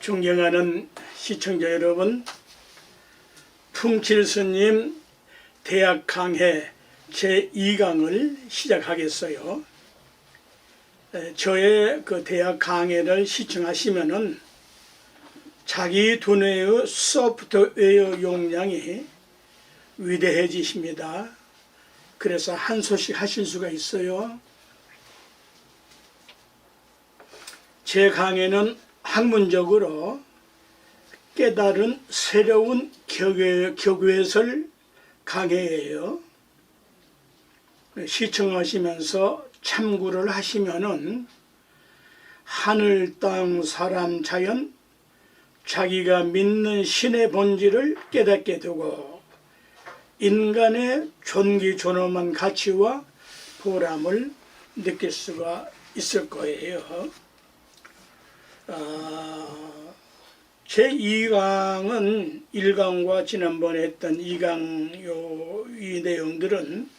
존경하는 시청자 여러분, 풍칠스님 대학 강해 제2강을 시작하겠어요. 저의 그 대학 강해를 시청하시면은 자기 두뇌의 소프트웨어 용량이 위대해지십니다. 그래서 한 소씩 하실 수가 있어요. 제 강해는 학문적으로 깨달은 새로운 격외설 강해예요. 시청하시면서 참고를 하시면은 하늘, 땅, 사람, 자연, 자기가 믿는 신의 본질을 깨닫게 되고 인간의 존귀존엄한 가치와 보람을 느낄 수가 있을 거예요. 제2강은 1강과 지난번에 했던 2강 이 내용들은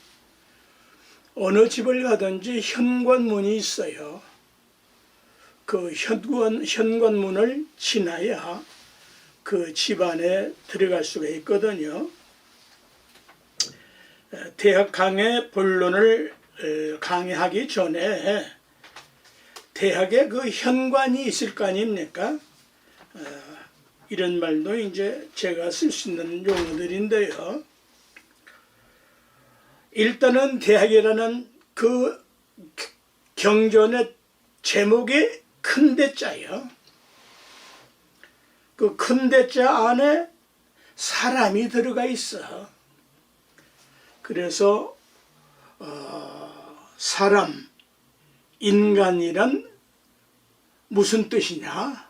어느 집을 가든지 현관문이 있어요. 그 현관문을 지나야 그 집 안에 들어갈 수가 있거든요. 대학 강의 본론을 강의하기 전에 대학에 그 현관이 있을 거 아닙니까? 이런 말도 이제 제가 쓸 수 있는 용어들인데요. 일단은 대학이라는 그 경전의 제목이 큰 대자예요. 그 큰 대자 안에 사람이 들어가 있어. 그래서 사람, 인간이란 무슨 뜻이냐?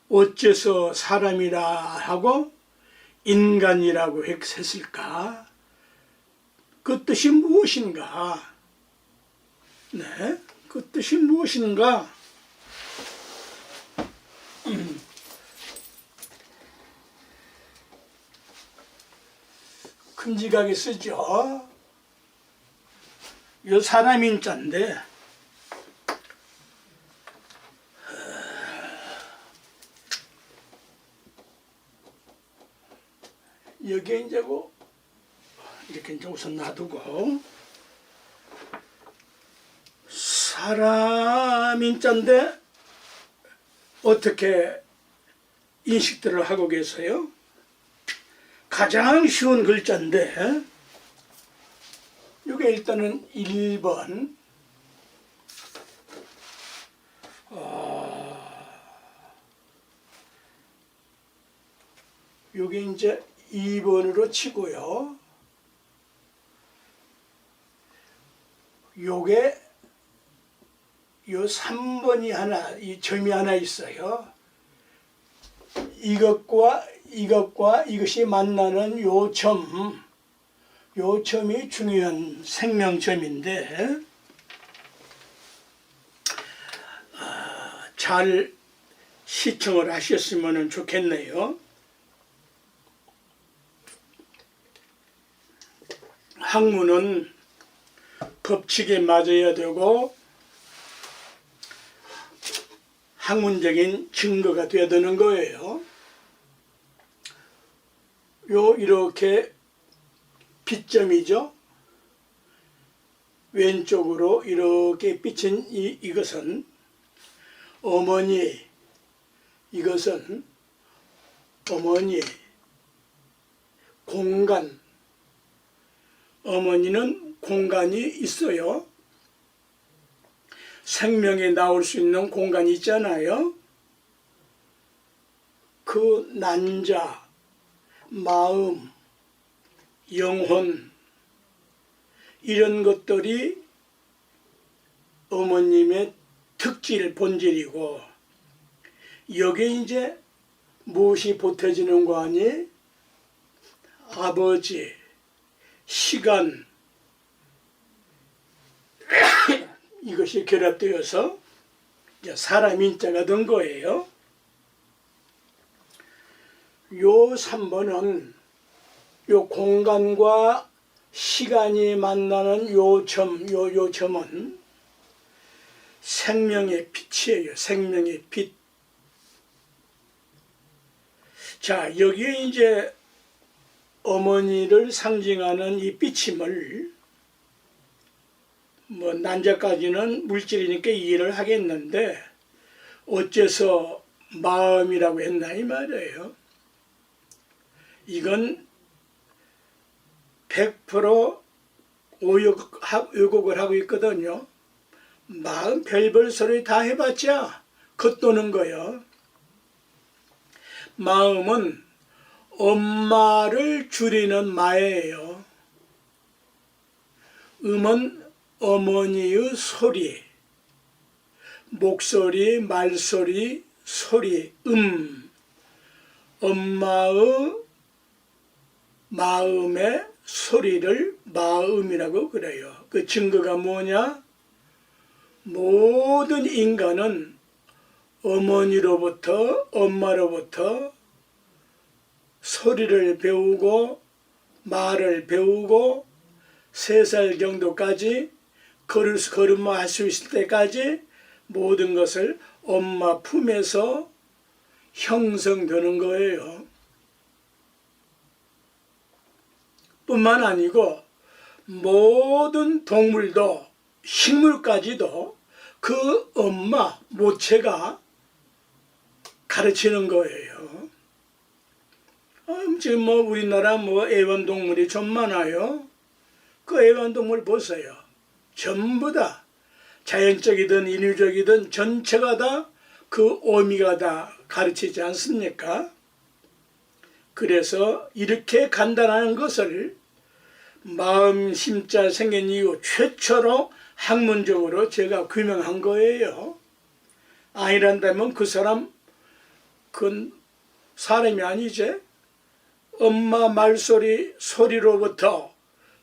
어째서 사람이라 하고 인간이라고 했을까? 그 뜻이 무엇인가? 네, 그 뜻이 무엇인가? 큼직하게 쓰죠. 이 사람 인자인데 여기에 이제 이렇게 이제 우선 놔두고 사람 인자인데 어떻게 인식들을 하고 계세요? 가장 쉬운 글자인데 이게 일단은 1번 요게 이제 2번으로 치고요. 요게 요 3번이 하나, 이 점이 하나 있어요. 이것과 이것이 만나는 요 점이 중요한 생명점인데 잘 시청을 하셨으면 좋겠네요. 학문은 법칙에 맞아야 되고 학문적인 증거가 되어야 되는 거예요. 이렇게 빗점이죠. 왼쪽으로 이렇게 비친 이것은 어머니, 이것은 어머니, 공간, 어머니는 공간이 있어요. 생명에 나올 수 있는 공간이 있잖아요. 그 난자, 마음, 영혼 이런 것들이 어머님의 특질, 본질이고 여기에 이제 무엇이 보태지는 거 아니? 아버지, 시간 이것이 결합되어서 이제 사람 인자가 된 거예요. 요 3번은 요 공간과 시간이 만나는 요 점은 생명의 빛이에요. 생명의 빛. 자, 여기에 이제 어머니를 상징하는 이 삐침을 뭐 난자까지는 물질이니까 이해를 하겠는데 어째서 마음이라고 했나 이 말이에요. 이건 100% 왜곡을 하고 있거든요. 마음 별별 소리 다 해봤자 겉도는 거예요. 마음은 엄마를 줄이는 마예요. 음은 어머니의 소리, 목소리, 말소리, 소리, 엄마의 마음의 소리를 마음이라고 그래요. 그 증거가 뭐냐? 모든 인간은 어머니로부터, 엄마로부터 소리를 배우고 말을 배우고 3살 정도까지 걸음마 할 수 있을 때까지 모든 것을 엄마 품에서 형성되는 거예요. 뿐만 아니고 모든 동물도 식물까지도 그 엄마 모체가 가르치는 거예요. 지금 뭐 우리나라 뭐 애완동물이 좀 많아요. 그 애완동물 보세요. 전부 다 자연적이든 인위적이든 전체가 다 그 어미가 다 가르치지 않습니까? 그래서 이렇게 간단한 것을 마음 심자 생긴 이후 최초로 학문적으로 제가 규명한 거예요. 아니란다면 그 사람 그건 사람이 아니지. 엄마 말소리 소리로부터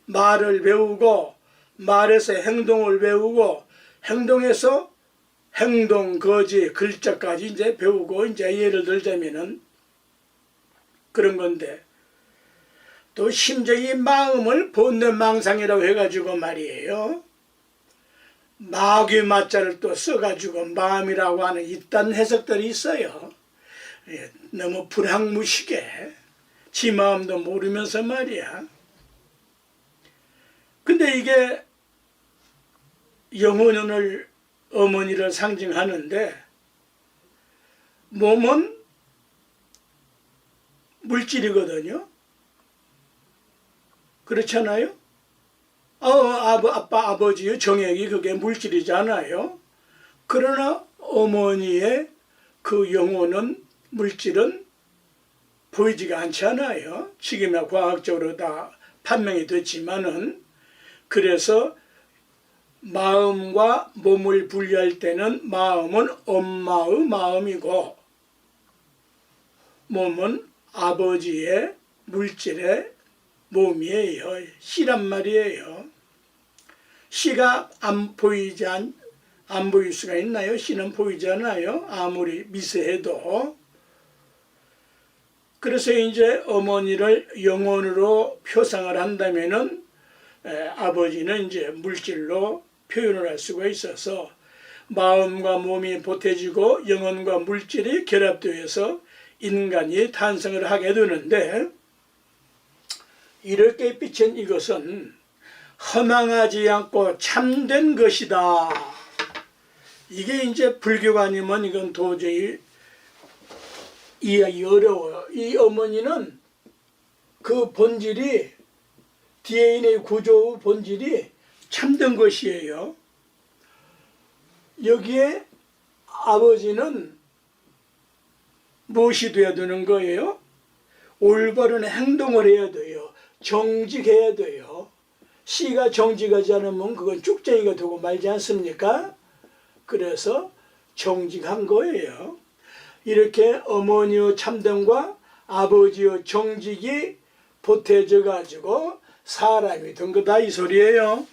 말을 배우고 말에서 행동을 배우고 행동에서 행동 거지 글자까지 이제 배우고 이제 예를 들자면은 그런 건데 또 심지어 이 마음을 본능망상이라고 해가지고 말이에요. 마귀 마자를 또 써가지고 마음이라고 하는 이딴 해석들이 있어요. 너무 불황무식해. 지 마음도 모르면서 말이야. 근데 이게 영혼을 어머니를 상징하는데 몸은 물질이거든요. 그렇잖아요? 아빠, 아버지의 정액이 그게 물질이잖아요. 그러나 어머니의 그 영혼은 물질은 보이지가 않잖아요. 지금야 과학적으로 다 판명이 됐지만은 그래서 마음과 몸을 분리할 때는 마음은 엄마의 마음이고 몸은 아버지의 물질의 몸이에요. 씨란 말이에요. 씨가 안 보일 수가 있나요? 씨는 보이잖아요. 아무리 미세해도. 그래서 이제 어머니를 영혼으로 표상을 한다면은 아버지는 이제 물질로 표현을 할 수가 있어서 마음과 몸이 보태지고 영혼과 물질이 결합되어서 인간이 탄생을 하게 되는데 이렇게 비친 이것은 허망하지 않고 참된 것이다. 이게 이제 불교가 아니면 이건 도저히 이해하기 어려워요. 이 어머니는 그 본질이 DNA의 구조 본질이 참된 것이에요. 여기에 아버지는 무엇이 돼야 되는 거예요? 올바른 행동을 해야 돼요. 정직해야 돼요. 씨가 정직하지 않으면 그건 쭉쟁이가 되고 말지 않습니까? 그래서 정직한 거예요. 이렇게 어머니의 참됨과 아버지의 정직이 보태져 가지고 사람이 된 거다 이 소리예요.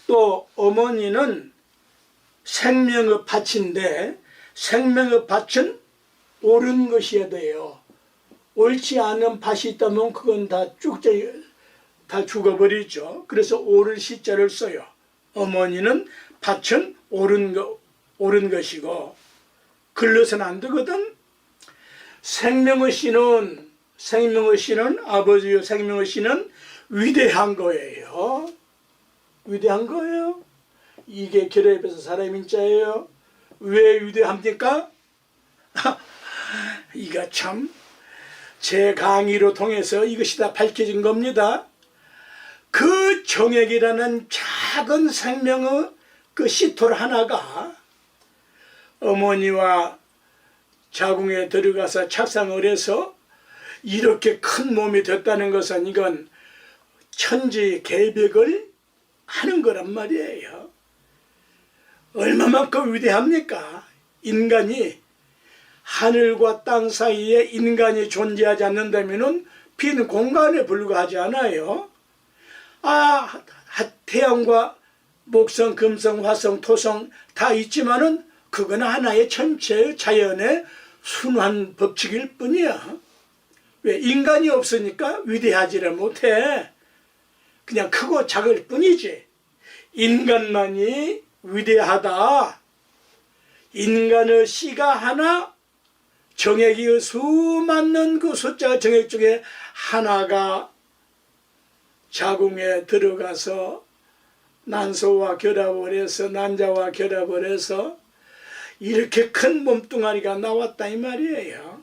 또 어머니는 생명의 밭인데 생명의 밭은 옳은 것이어야 돼요. 옳지 않은 밭이 있다면 그건 다 죽어버리죠. 그래서 옳은 시자를 써요. 어머니는 밭은 옳은 것이고 글러서는 안 되거든. 생명의 씨는 아버지요 생명의 씨는 위대한 거예요. 위대한 거예요. 이게 결합해서 사람인 자예요. 왜 위대합니까? 이거 참 제 강의로 통해서 이것이 다 밝혀진 겁니다. 그 정액이라는 작은 생명의 그 씨톨 하나가 어머니와 자궁에 들어가서 착상을 해서 이렇게 큰 몸이 됐다는 것은 이건 천지개벽을 하는 거란 말이에요. 얼마만큼 위대합니까? 인간이 하늘과 땅 사이에 인간이 존재하지 않는다면 빈 공간에 불과하지 않아요. 태양과 목성, 금성, 화성, 토성 다 있지만은 그건 하나의 전체 자연의 순환 법칙일 뿐이야. 왜? 인간이 없으니까 위대하지를 못해. 그냥 크고 작을 뿐이지. 인간만이 위대하다. 인간의 씨가 하나, 정액이 수많은 그 숫자 정액 중에 하나가 자궁에 들어가서 난소와 결합을 해서 난자와 결합을 해서 이렇게 큰 몸뚱아리가 나왔다 이 말이에요.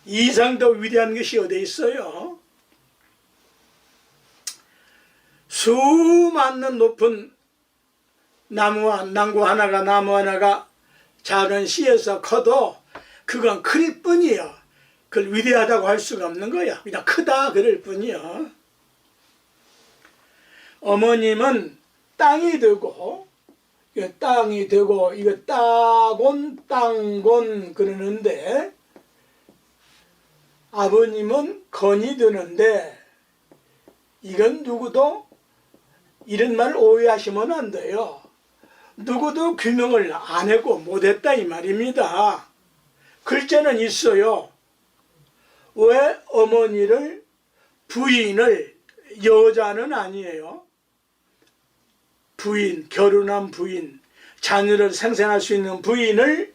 이상 더 위대한 것이 어디 있어요? 수많은 높은 나무 하나가 작은 씨에서 커도 그건 클 뿐이야. 그걸 위대하다고 할 수가 없는 거야. 그냥 크다 그럴 뿐이야. 어머님은 땅이 되고 이거 땅곤 그러는데 아버님은 건이 되는데 이건 누구도 이런 말 오해하시면 안 돼요. 누구도 규명을 안 했고 못했다 이 말입니다. 글자는 있어요. 왜 어머니를 부인을 여자는 아니에요. 부인, 결혼한 부인, 자녀를 생산할 수 있는 부인을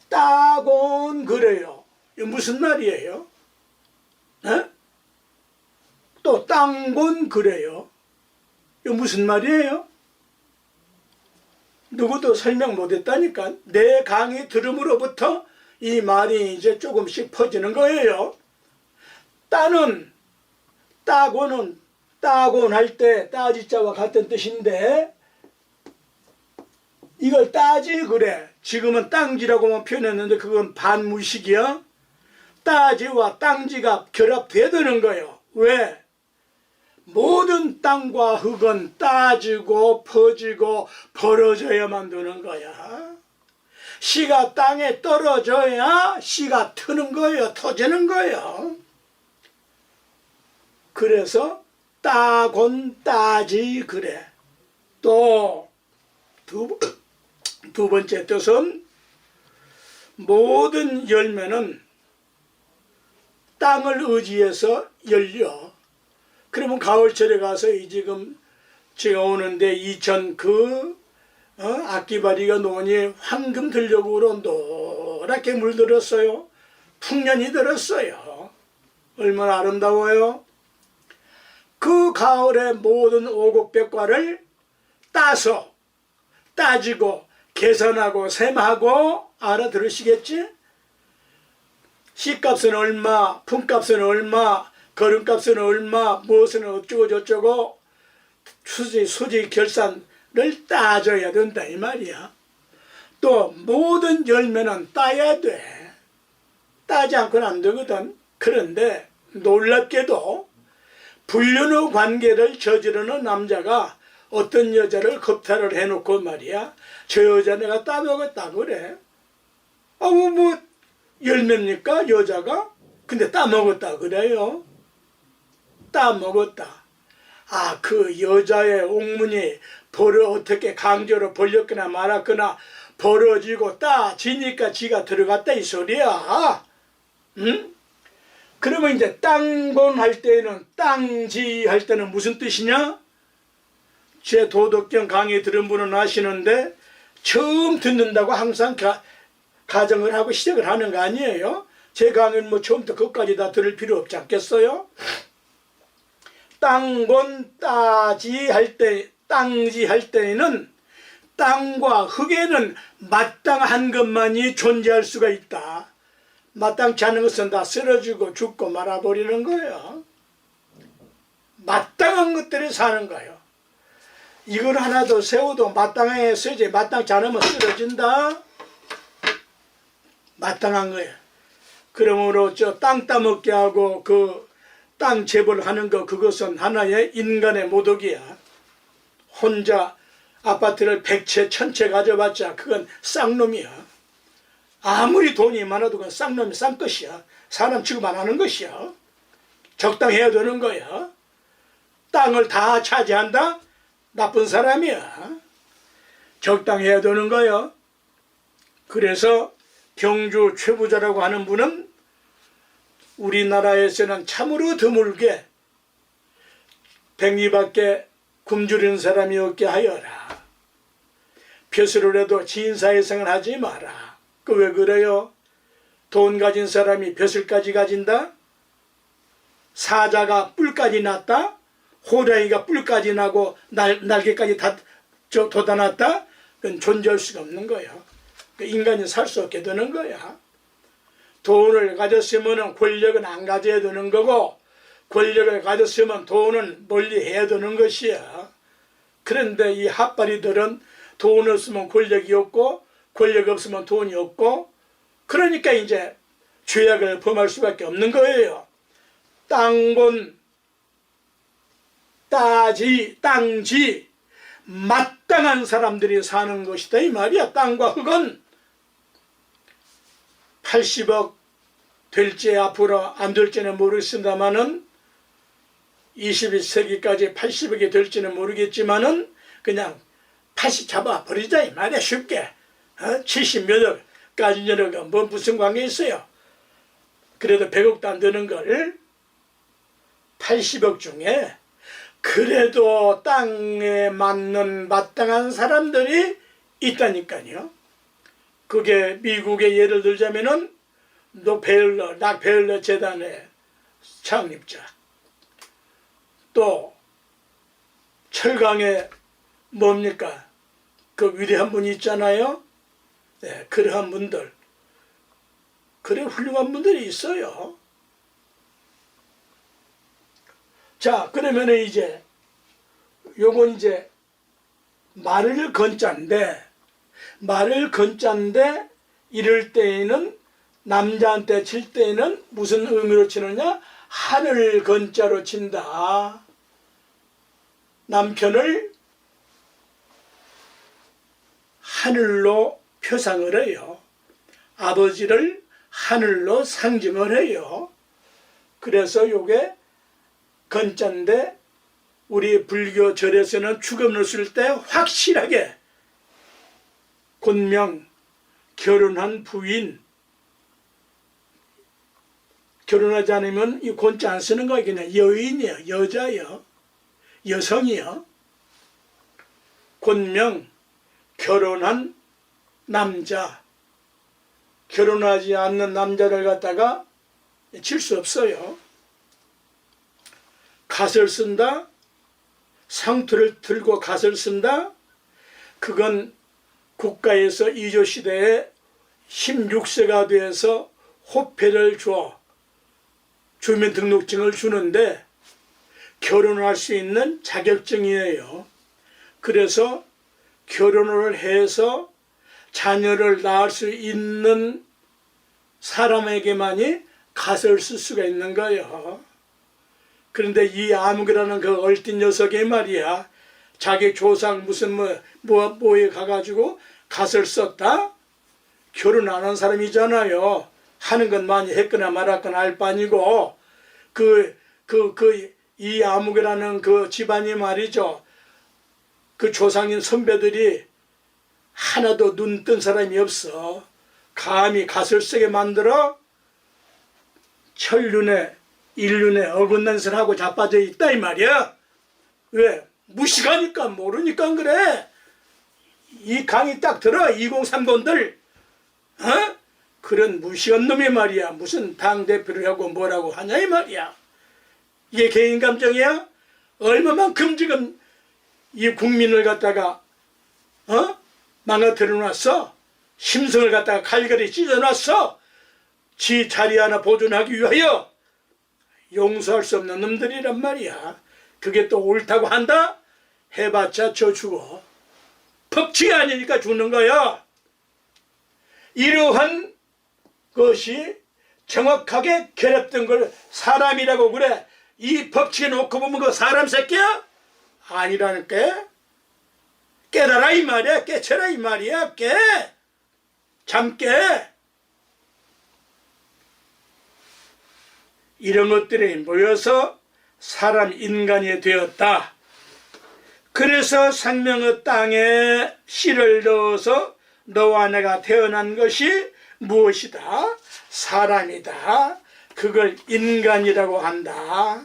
따곤 그래요. 이거 무슨 말이에요? 에? 또 땅곤 그래요. 이거 무슨 말이에요? 누구도 설명 못했다니까. 내 강의 들음으로부터 이 말이 이제 조금씩 퍼지는 거예요. 따곤은 따곤할 때 따지자와 같은 뜻인데 이걸 따지 그래. 지금은 땅지라고만 표현했는데 그건 반무식이야. 따지와 땅지가 결합되는 거예요. 왜? 모든 땅과 흙은 따지고 퍼지고 벌어져야만 되는 거야. 씨가 땅에 떨어져야 씨가 트는 거예요. 터지는 거예요. 그래서 따곤 따지 그래. 또 두 번째 뜻은 모든 열매는 땅을 의지해서 열려. 그러면 가을철에 가서 지금 제가 오는데 이천 악기바리가 노니 황금 들녘으로 노랗게 물들었어요. 풍년이 들었어요. 얼마나 아름다워요. 그 가을에 모든 오곡백과를 따서 따지고 계산하고 셈하고 알아들으시겠지? 씨값은 얼마, 품값은 얼마, 거름값은 얼마, 무엇은 어쩌고 저쩌고 수지 결산을 따져야 된다 이 말이야. 또 모든 열매는 따야 돼. 따지 않고는 안 되거든. 그런데 놀랍게도 불륜의 관계를 저지르는 남자가 어떤 여자를 겁탈을 해놓고 말이야. 저 여자 내가 따먹었다 그래. 뭐 열매입니까 여자가? 근데 따먹었다 그래요. 따먹었다. 그 여자의 옥문이 어떻게 강제로 벌렸거나 말았거나 벌어지고 따지니까 지가 들어갔다 이 소리야. 응? 그러면 이제 땅곤 할 때는 땅지 할 때는 무슨 뜻이냐? 제 도덕경 강의 들은 분은 아시는데 처음 듣는다고 항상 가정을 하고 시작을 하는 거 아니에요? 제 강의는 뭐 처음부터 끝까지 다 들을 필요 없지 않겠어요? 땅본 땅지 할 때에는 땅과 흙에는 마땅한 것만이 존재할 수가 있다. 마땅치 않은 것은 다 쓰러지고 죽고 말아버리는 거예요. 마땅한 것들이 사는 거예요. 이걸 하나도 세워도 마땅하게 써야지. 마땅치 않으면 쓰러진다. 마땅한 거예요. 그러므로 저 땅 따먹게 하고 그 땅 재벌하는 거, 그것은 하나의 인간의 모독이야. 혼자 아파트를 100채 1000채 가져봤자 그건 쌍놈이야. 아무리 돈이 많아도 그건 쌍놈이 싼 것이야. 사람 취급 안 하는 것이야. 적당해야 되는 거야. 땅을 다 차지한다? 나쁜 사람이야. 적당해야 되는 거야. 그래서 경주 최부자라고 하는 분은 우리나라에서는 참으로 드물게 백리밖에 굶주리는 사람이 없게 하여라. 벼슬을 해도 지인사회생을 하지 마라. 그 왜 그래요? 돈 가진 사람이 벼슬까지 가진다? 사자가 뿔까지 났다? 호랑이가 뿔까지 나고 날개까지 다 돋아났다? 그건 존재할 수가 없는 거야. 인간이 살 수 없게 되는 거야. 돈을 가졌으면 권력은 안 가져야 되는 거고, 권력을 가졌으면 돈은 멀리 해야 되는 것이야. 그런데 이 핫바리들은 돈 없으면 권력이 없고, 권력 없으면 돈이 없고, 그러니까 이제 죄악을 범할 수밖에 없는 거예요. 땅본 땅지 마땅한 사람들이 사는 것이다 이 말이야. 땅과 흙은 80억 될지 앞으로 안 될지는 모르겠습니다만은 21세기까지 80억이 될지는 모르겠지만은 그냥 80 잡아버리자 이 말이야. 쉽게 70몇 억까지 저는 뭐 무슨 관계 있어요. 그래도 100억도 안 되는 걸 80억 중에 그래도 땅에 맞는 마땅한 사람들이 있다니까요. 그게 미국의 예를 들자면은 락펠러 재단의 창립자, 또 철강에 뭡니까 그 위대한 분이 있잖아요. 네, 그러한 분들, 그래 훌륭한 분들이 있어요. 자, 그러면 이제 요건 이제 말을 건자인데 이럴 때에는 남자한테 칠 때에는 무슨 의미로 치느냐? 하늘 건자로 친다. 남편을 하늘로 표상을 해요. 아버지를 하늘로 상징을 해요. 그래서 요게 건자인데 우리 불교 절에서는 축음을 쓸 때 확실하게 곧명 결혼한 부인, 결혼하지 않으면 이 곤자 안 쓰는 거야. 그냥 여인이요, 여자요, 여성이요. 곧명 결혼한 남자, 결혼하지 않는 남자를 갖다가 칠 수 없어요. 갓을 쓴다, 상투를 들고 갓을 쓴다, 그건 국가에서 이조시대에 16세가 돼서 호패를 줘 주민등록증을 주는데 결혼할 수 있는 자격증이에요. 그래서 결혼을 해서 자녀를 낳을 수 있는 사람에게만이 갓을 쓸 수가 있는 거예요. 그런데 이 아무개라는 그 얼띤 녀석이 말이야, 자기 조상 무슨 뭐에 가가지고 갓을 썼다? 결혼 안 한 사람이잖아요. 하는 건 많이 했거나 말았거나 알 바니고, 이 아무개라는 그 집안이 말이죠. 그 조상인 선배들이 하나도 눈 뜬 사람이 없어. 감히 갓을 쓰게 만들어 천륜에 일륜에 어긋난 짓을 하고 자빠져 있다 이 말이야. 왜? 무식하니까 모르니까 그래. 이 강의 딱 들어 2030들. 그런 무시한 놈이 말이야 무슨 당대표를 하고 뭐라고 하냐 이 말이야. 이게 개인 감정이야? 얼마만큼 지금 이 국민을 갖다가 망가뜨려 놨어? 심성을 갖다가 칼갈이 찢어놨어? 지 자리 하나 보존하기 위하여. 용서할 수 없는 놈들이란 말이야. 그게 또 옳다고 한다? 해봤자 저 죽어. 법칙이 아니니까 죽는 거야. 이러한 것이 정확하게 결합된 걸 사람이라고 그래. 이 법칙에 놓고 보면 그 사람 새끼야? 아니라니까. 깨달아 이 말이야. 깨쳐라 이 말이야. 깨. 잠 깨. 이런 것들이 모여서 사람 인간이 되었다. 그래서 생명의 땅에 씨를 넣어서 너와 내가 태어난 것이 무엇이다? 사람이다. 그걸 인간이라고 한다.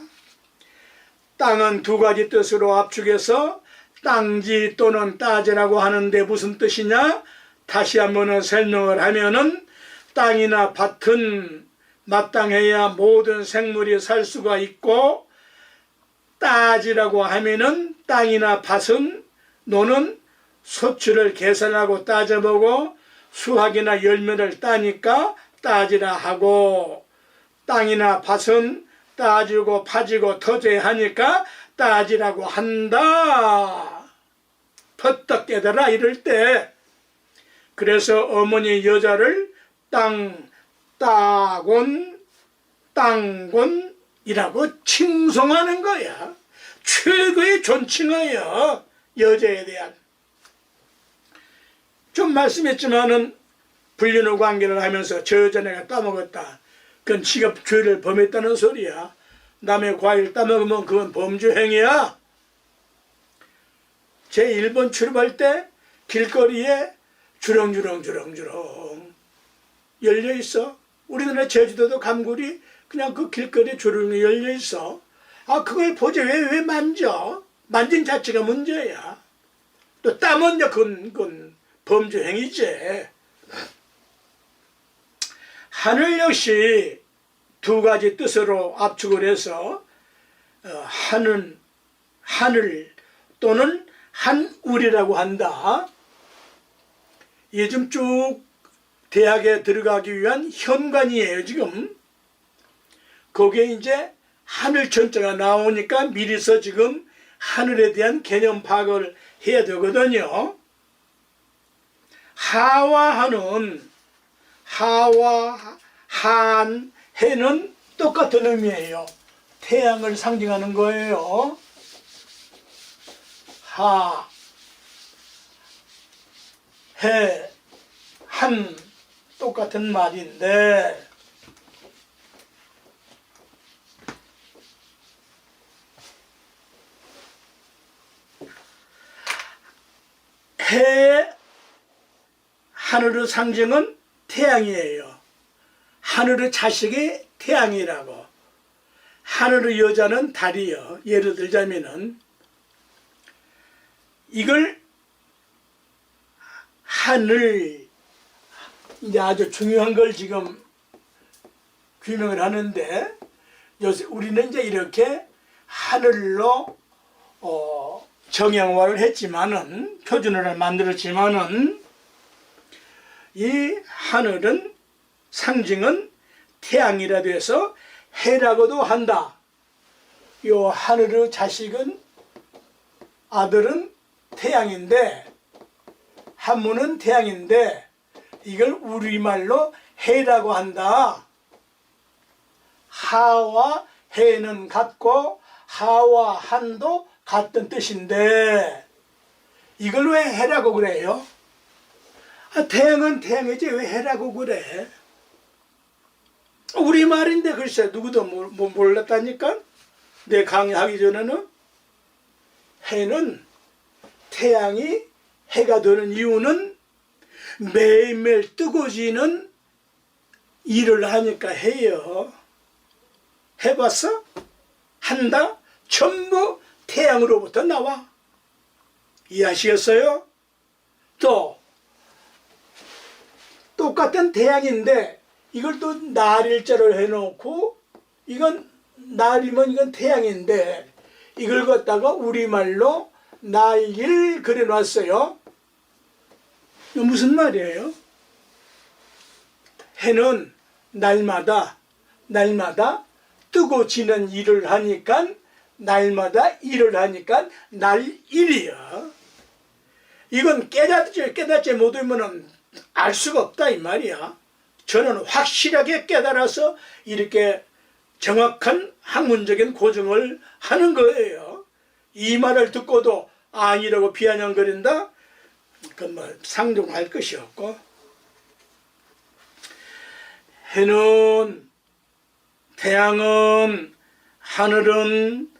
땅은 두 가지 뜻으로 압축해서 땅지 또는 따지라고 하는데 무슨 뜻이냐? 다시 한번 설명을 하면은 땅이나 밭은 마땅해야 모든 생물이 살 수가 있고, 따지라고 하면은 땅이나 밭은 너는 소출을 계산하고 따져보고 수확이나 열매를 따니까 따지라 하고, 땅이나 밭은 따지고 파지고 터져야 하니까 따지라고 한다. 퍼뜩 깨달아 이럴 때. 그래서 어머니 여자를 따곤 땅곤이라고 칭송하는 거야. 최고의 존칭어요. 여자에 대한. 좀 말씀했지만은 불륜의 관계를 하면서 저 여자 내가 따먹었다. 그건 지가 죄를 범했다는 소리야. 남의 과일 따먹으면 그건 범죄 행위야. 제 일본 출입할 때 길거리에 주렁주렁 열려 있어. 우리나라 제주도도 감굴이 그냥 그 길거리에 주렁이 열려 있어. 아, 그걸 보지 왜 만져? 만진 자체가 문제야. 또 따먹냐 그건 범죄 행위지. 하늘 역시 두 가지 뜻으로 압축을 해서 하늘 또는 한울이라고 한다. 요즘 쭉 대학에 들어가기 위한 현관이에요 지금. 거기에 이제 하늘 천자가 나오니까 미리서 지금 하늘에 대한 개념 파악을 해야 되거든요. 하와 한 해는 똑같은 의미예요. 태양을 상징하는 거예요. 하, 해, 한 똑같은 말인데 해, 하늘의 상징은 태양이에요. 하늘의 자식이 태양이라고. 하늘의 여자는 달이요. 예를 들자면은 이걸 하늘, 이제 아주 중요한 걸 지금 규명을 하는데, 요새 우리는 이제 이렇게 하늘로 정형화를 했지만은, 표준어를 만들었지만은, 이 하늘은 상징은 태양이라도 해서 해라고도 한다. 요 하늘의 자식은, 아들은 태양인데, 한문은 태양인데, 이걸 우리말로 해라고 한다. 하와 해는 같고 하와 한도 같은 뜻인데 이걸 왜 해라고 그래요? 태양은 태양이지 왜 해라고 그래? 우리말인데 글쎄 누구도 몰랐다니까? 내 강의하기 전에는. 해는 태양이 해가 되는 이유는 매일매일 뜨거워지는 일을 하니까 해요. 해봤어? 한다? 전부 태양으로부터 나와. 이해하시겠어요? 또 똑같은 태양인데 이걸 또 날일자로 해놓고 이건 날이면 이건 태양인데 이걸 갖다가 우리말로 날일 그려놨어요. 이거 무슨 말이에요? 해는 날마다 뜨고 지는 일을 하니까 날마다 일을 하니까 날일이야. 이건 깨닫지 못하면 알 수가 없다 이 말이야. 저는 확실하게 깨달아서 이렇게 정확한 학문적인 고증을 하는 거예요. 이 말을 듣고도 아니라고 비아냥거린다? 그건 뭐 상종할 것이 없고. 해는, 태양은, 하늘은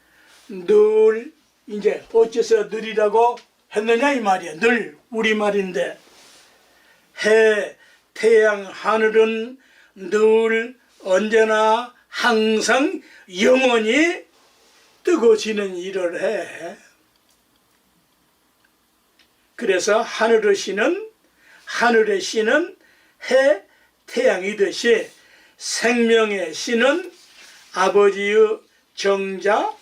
늘 이제 어째서 늘이라고 했느냐 이 말이야. 늘 우리말인데 해, 태양, 하늘은 늘 언제나 항상 영원히 뜨고 지는 일을 해. 그래서 하늘의 신은 해, 태양이듯이 생명의 신은 아버지의 정자,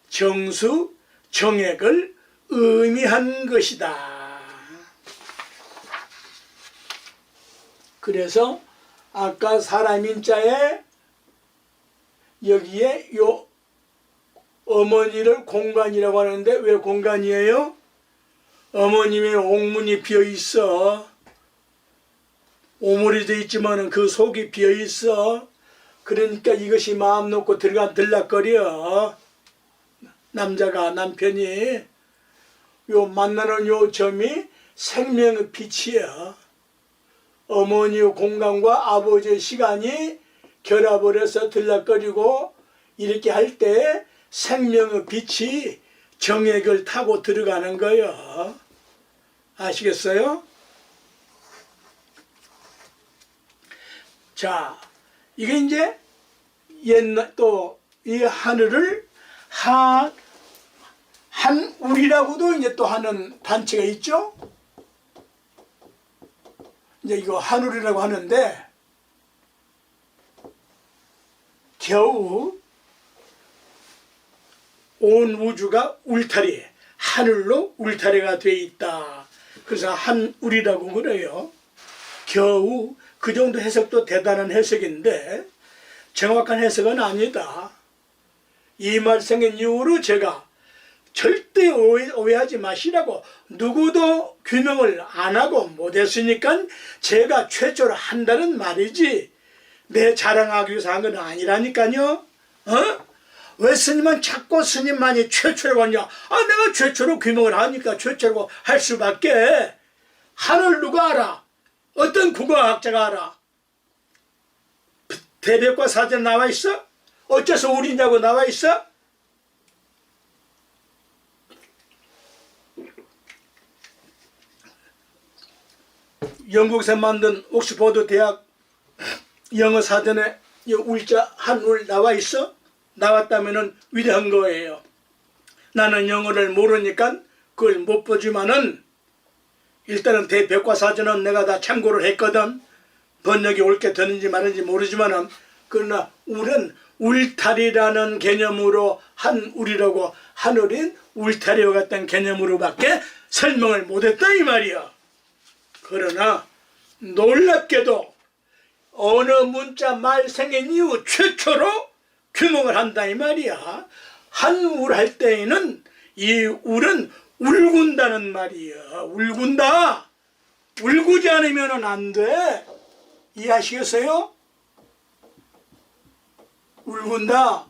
정수, 정액을 의미한 것이다. 그래서 아까 사람인자에 여기에 요 어머니를 공간이라고 하는데 왜 공간이에요? 어머님의 옥문이 비어 있어. 오물이 돼 있지만은 그 속이 비어 있어. 그러니까 이것이 마음 놓고 들락거려. 남자가 남편이 요 만나는 요 점이 생명의 빛이야. 어머니의 공간과 아버지의 시간이 결합을 해서 들락거리고 이렇게 할 때 생명의 빛이 정액을 타고 들어가는 거예요. 아시겠어요? 자, 이게 이제 옛날 또 이 하늘을 한울이라고도 이제 또 하는 단체가 있죠. 이제 이거 한울이라고 하는데 겨우 온 우주가 울타리, 하늘로 울타리가 되어 있다. 그래서 한울이라고 그래요. 겨우 그 정도 해석도 대단한 해석인데 정확한 해석은 아니다. 이 말 생긴 이후로 제가 절대 오해하지 마시라고 누구도 규명을 안 하고 못했으니까 제가 최초로 한다는 말이지 내 자랑하기 위해서 한 건 아니라니까요. 왜 스님은 자꾸 스님만이 최초라고 하냐? 내가 최초로 규명을 하니까 최초라고 할 수밖에. 하늘 누가 알아? 어떤 국어학자가 알아? 대백과 사전 나와 있어? 어째서 우리냐고 나와 있어? 영국에서 만든 옥스퍼드 대학 영어 사전에 울자 한울 나와 있어? 나왔다면은 위대한 거예요. 나는 영어를 모르니까 그걸 못 보지만은 일단은 대백과사전은 내가 다 참고를 했거든. 번역이 옳게 되는지 말는지 모르지만은 그러나 울은 울타리라는 개념으로 한울이라고 하늘인 울타리와 같은 개념으로밖에 설명을 못했다 이 말이야. 그러나 놀랍게도 어느 문자 말 생긴 이후 최초로 규명을 한다 이 말이야. 한울 할 때에는 이 울은 울군다는 말이야. 울군다. 울구지 않으면 안 돼. 이해하시겠어요? 울군다.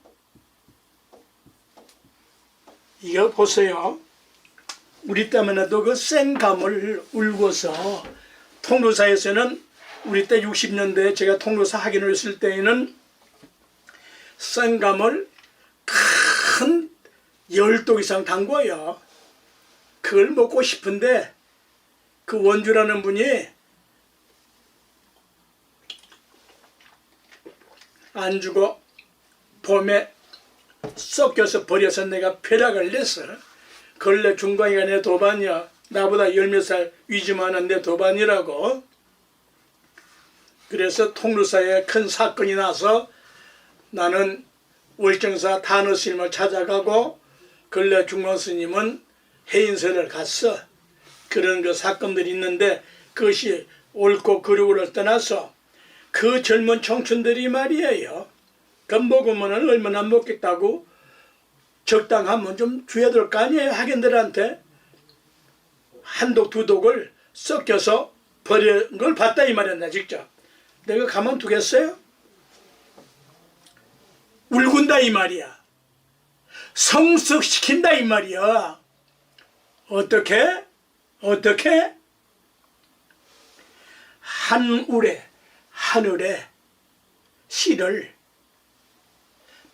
이거 보세요. 우리 때문에도 그 생감을 울고서 통로사에서는 우리 때 60년대에 제가 통로사 학인을 했을 때에는 생감을 큰 10독 이상 담궈요. 그걸 먹고 싶은데 그 원주라는 분이 안 주고 봄에 썩겨서 버려서 내가 폐락을 냈어. 근래 중광이가 내 도반이야. 나보다 10몇 살 위지만한 내 도반이라고. 그래서 통로사에 큰 사건이 나서 나는 월정사 단어 스님을 찾아가고 근래 중론 스님은 해인사를 갔어. 그런 그 사건들이 있는데 그것이 옳고 그르고를 떠나서 그 젊은 청춘들이 말이에요. 밥 먹으면 얼마나 먹겠다고 적당하면 좀 줘야 될 거 아니에요. 학인들한테 한독 두독을 섞여서 버린 걸 봤다 이 말이야. 나 직접 내가 가만두겠어요? 울군다 이 말이야. 성숙시킨다 이 말이야. 어떻게? 하늘에 씨를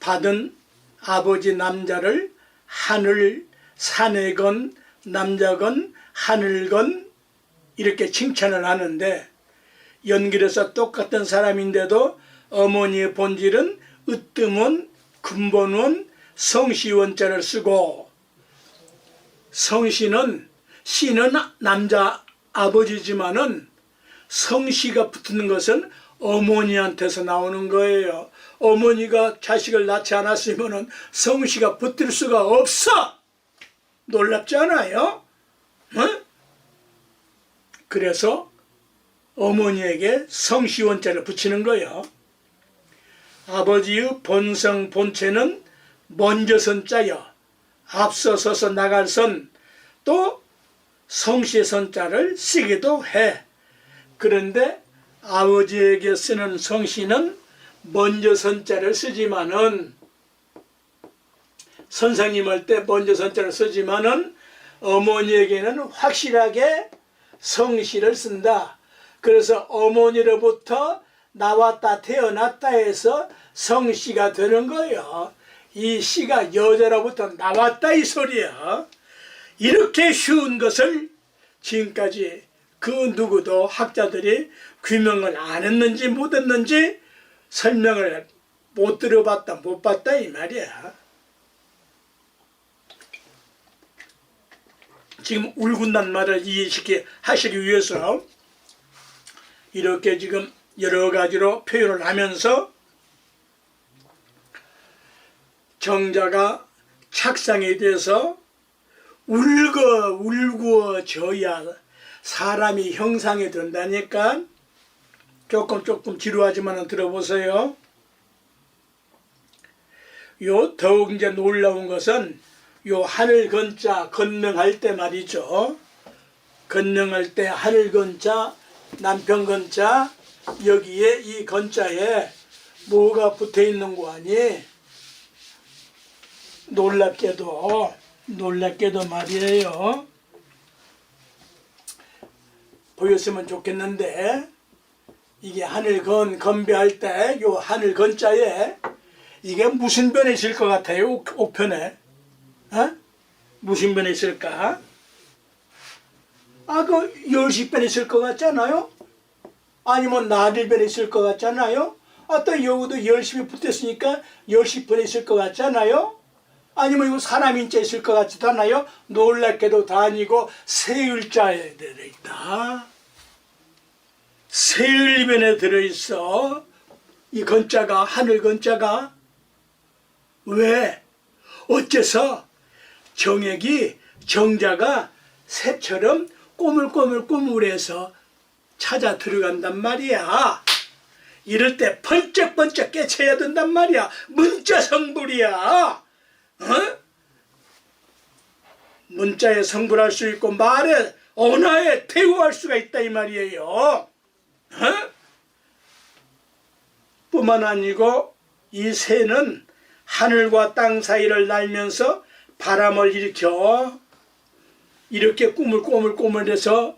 받은 아버지 남자를 하늘 사내건 남자건 하늘건 이렇게 칭찬을 하는데 연결해서 똑같은 사람인데도 어머니의 본질은 으뜸원, 근본원, 성시원자를 쓰고 성시는 시는 남자 아버지지만은 성시가 붙는 것은 어머니한테서 나오는 거예요. 어머니가 자식을 낳지 않았으면 성시가 붙을 수가 없어. 놀랍지 않아요? 응? 그래서 어머니에게 성시원자를 붙이는 거예요. 아버지의 본성 본체는 먼저 선자여 앞서서서 나갈 선 또 성시 선자를 쓰기도 해. 그런데 아버지에게 쓰는 성시는 먼저 선자를 쓰지만은 선생님 할 때 먼저 선자를 쓰지만은 어머니에게는 확실하게 성시를 쓴다. 그래서 어머니로부터 나왔다 태어났다 해서 성시가 되는 거예요. 이 시가 여자로부터 나왔다 이 소리야. 이렇게 쉬운 것을 지금까지 그 누구도 학자들이 규명을 안 했는지 못 했는지 설명을 못 들어봤다 못 봤다 이 말이야. 지금 울군단 말을 이해하시기 위해서 이렇게 지금 여러 가지로 표현을 하면서 정자가 착상에 대해서 울고져야 사람이 형상이 된다니까. 조금 지루하지만 들어보세요. 더욱 이제 놀라운 것은 요 하늘 건자 건명할 때 말이죠. 건명할 때 하늘 건자 남편 건자 여기에 이 건자에 뭐가 붙어 있는 거 아니? 놀랍게도 말이에요. 보였으면 좋겠는데 이게 하늘 건배할 때 요 하늘 건자에 이게 무슨 변에 있을 것 같아요? 옥편에 무슨 변에 있을까? 그 10변에 있을 것 같잖아요? 아니면 나들변에 있을 것 같잖아요? 또 여기도 열심히 붙었으니까 10변에 있을 것 같잖아요? 아니면 이거 사람인자 있을 것 같지도 않아요? 놀랍게도 다 아니고 세을자에 들어있다. 세을변에 들어있어. 이 건자가 하늘 건자가 왜? 어째서 정자가 새처럼 꼬물꼬물해서 찾아 들어간단 말이야. 이럴 때 번쩍번쩍 깨쳐야 된단 말이야. 문자 성불이야. 문자에 성불할 수 있고 말에 언어에 태우할 수가 있다 이 말이에요. 뿐만 아니고 이 새는 하늘과 땅 사이를 날면서 바람을 일으켜 이렇게 꼬물꼬물해서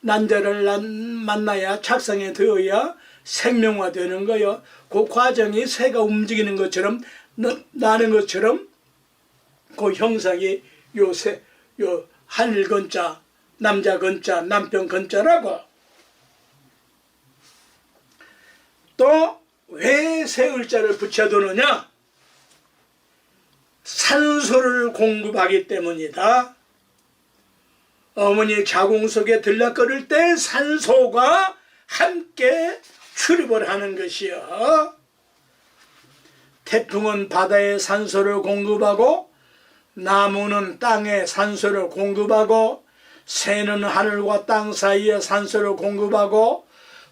남자를 만나야 착상에 되어야 생명화되는 거요. 그 과정이 새가 움직이는 것처럼 나는 것처럼 그 형상이 요 하늘 건자, 남자 건자, 남편 건자라고. 또 왜 세을자를 붙여두느냐? 산소를 공급하기 때문이다. 어머니 자궁 속에 들락거릴 때 산소가 함께 출입을 하는 것이요. 태풍은 바다에 산소를 공급하고 나무는 땅에 산소를 공급하고 새는 하늘과 땅 사이에 산소를 공급하고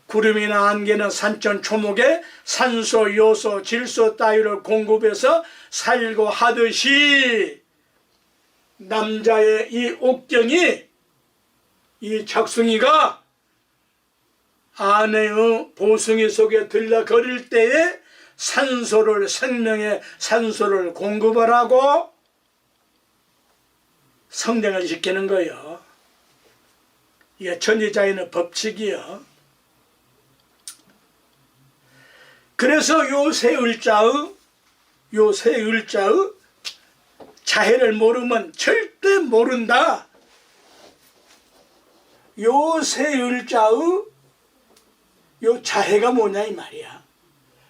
구름이나 안개는 산천 초목에 산소, 요소, 질소 따위를 공급해서 살고 하듯이 남자의 이 옥경이, 이 작승이가 아내의 보승이 속에 들락거릴 때에 산소를, 생명의 산소를 공급을 하고 성장을 시키는 거예요. 이게 천지자연의 법칙이요. 그래서 요 세 을자의 자해를 모르면 절대 모른다. 요 세 을자의 요 자해가 뭐냐 이 말이야.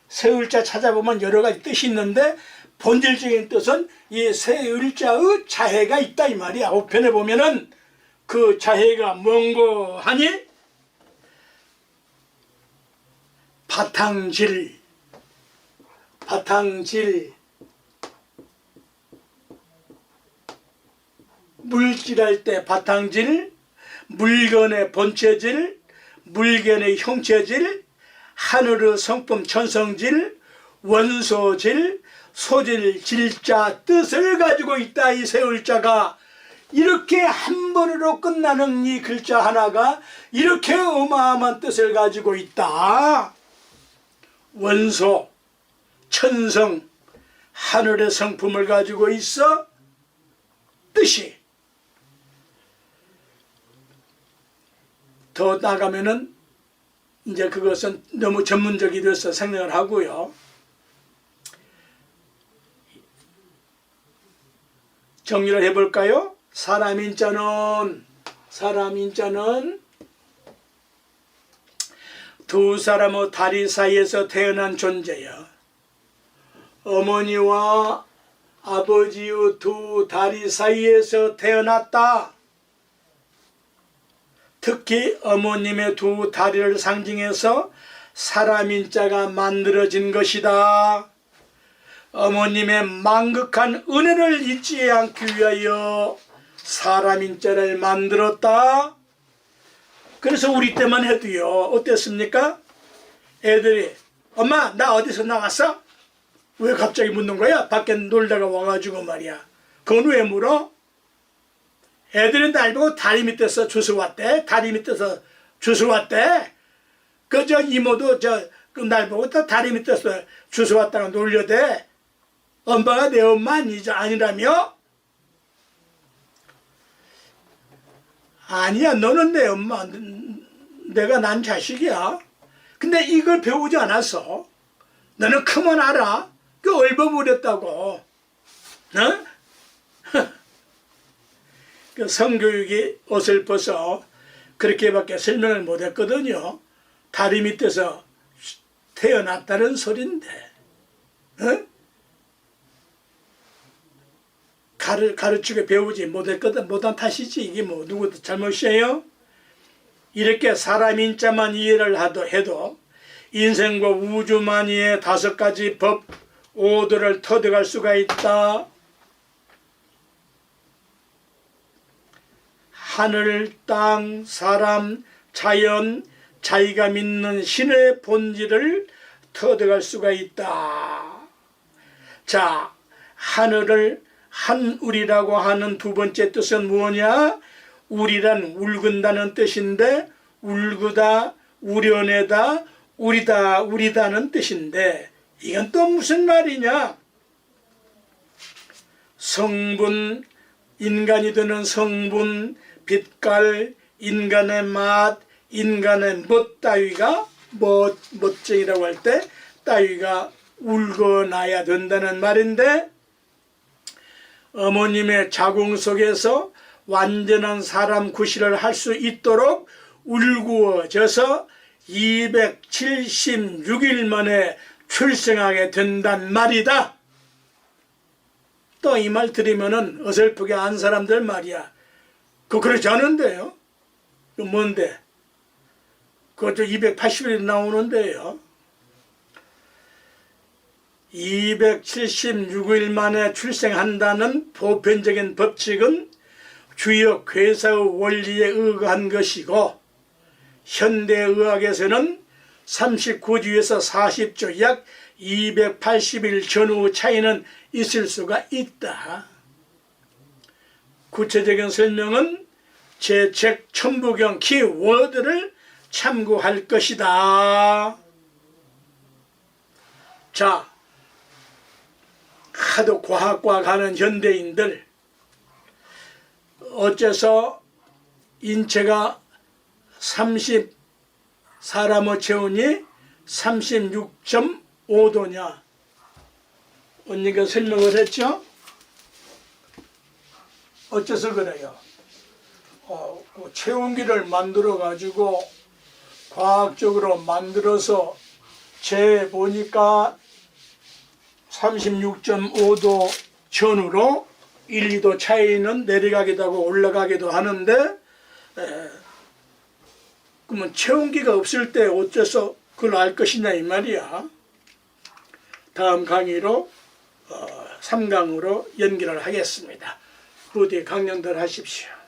세 을자 찾아보면 여러 가지 뜻이 있는데 본질적인 뜻은 이 세 을자의 자해가 있다 이 말이야. 우편에 보면은 그 자해가 뭔고 하니 바탕질, 물질할 때 바탕질, 물건의 본체질, 물건의 형체질, 하늘의 성품 천성질, 원소질, 소질, 질자, 뜻을 가지고 있다. 이 세 을자가 이렇게 한 번으로 끝나는 이 글자 하나가 이렇게 어마어마한 뜻을 가지고 있다. 원소, 천성, 하늘의 성품을 가지고 있어. 뜻이 더 나가면은 이제 그것은 너무 전문적이 돼서 생각을 하고요. 정리를 해볼까요? 사람 인자는 두 사람의 다리 사이에서 태어난 존재야. 어머니와 아버지의 두 다리 사이에서 태어났다. 특히 어머님의 두 다리를 상징해서 사람인자가 만들어진 것이다. 어머님의 망극한 은혜를 잊지 않기 위하여 사람인자를 만들었다. 그래서 우리 때만 해도요, 어땠습니까? 애들이 엄마 나 어디서 나왔어? 왜 갑자기 묻는 거야? 밖에 놀다가 와가지고 말이야. 그건 왜 물어? 애들은 날 보고 다리 밑에서 주워왔대. 다리 밑에서 주워왔대. 그저 이모도 날 보고 또 다리 밑에서 주워왔다가 놀려대. 엄마가 내 엄마 아니라며? 아니야, 너는 내 엄마. 내가 난 자식이야. 근데 이걸 배우지 않았어. 너는 크면 알아. 그 얼버무렸다고. 어? 그 성교육이 옷을 벗어 그렇게밖에 설명을 못했거든요. 다리 밑에서 태어났다는 소린데, 어? 가르치고 배우지 못했거든. 못한 탓이지. 이게 뭐 누구도 잘못이에요? 이렇게 사람 인자만 이해를 해도 인생과 우주만이의 5가지 법, 오도를 터득할 수가 있다. 하늘, 땅, 사람, 자연, 자기가 믿는 신의 본질을 터득할 수가 있다. 자, 하늘을 한울이라고 하는 두 번째 뜻은 뭐냐? 울이란 울근다는 뜻인데, 울구다, 우려내다, 우리다는 뜻인데, 이건 또 무슨 말이냐? 성분, 인간이 되는 성분, 빛깔, 인간의 맛, 인간의 멋 따위가, 멋쟁이라고 할 때 따위가 울거나야 된다는 말인데, 어머님의 자궁 속에서 완전한 사람 구실을 할 수 있도록 울구어져서 276일 만에 출생하게 된단 말이다. 또 이 말 들으면은 어설프게 안 사람들 말이야. 그러지 않은데요. 뭔데? 그것도 280일 나오는데요. 276일 만에 출생한다는 보편적인 법칙은 주요 괴사의 원리에 의거한 것이고 현대의학에서는 39주에서 40주 약 280일 전후 차이는 있을 수가 있다. 구체적인 설명은 제 책 천부경 키워드를 참고할 것이다. 자, 하도 과학과 가는 현대인들 어째서 인체가 사람의 체온이 36.5도냐 언니가 설명을 했죠. 어째서 그래요? 그 체온기를 만들어 가지고 과학적으로 만들어서 재보니까 36.5도 전후로 1, 2도 차이는 내려가기도 하고 올라가기도 하는데 그러면 체온기가 없을 때 어째서 그걸 알 것이냐 이 말이야. 다음 강의로 3강으로 연결을 하겠습니다. 부디 강연들 하십시오.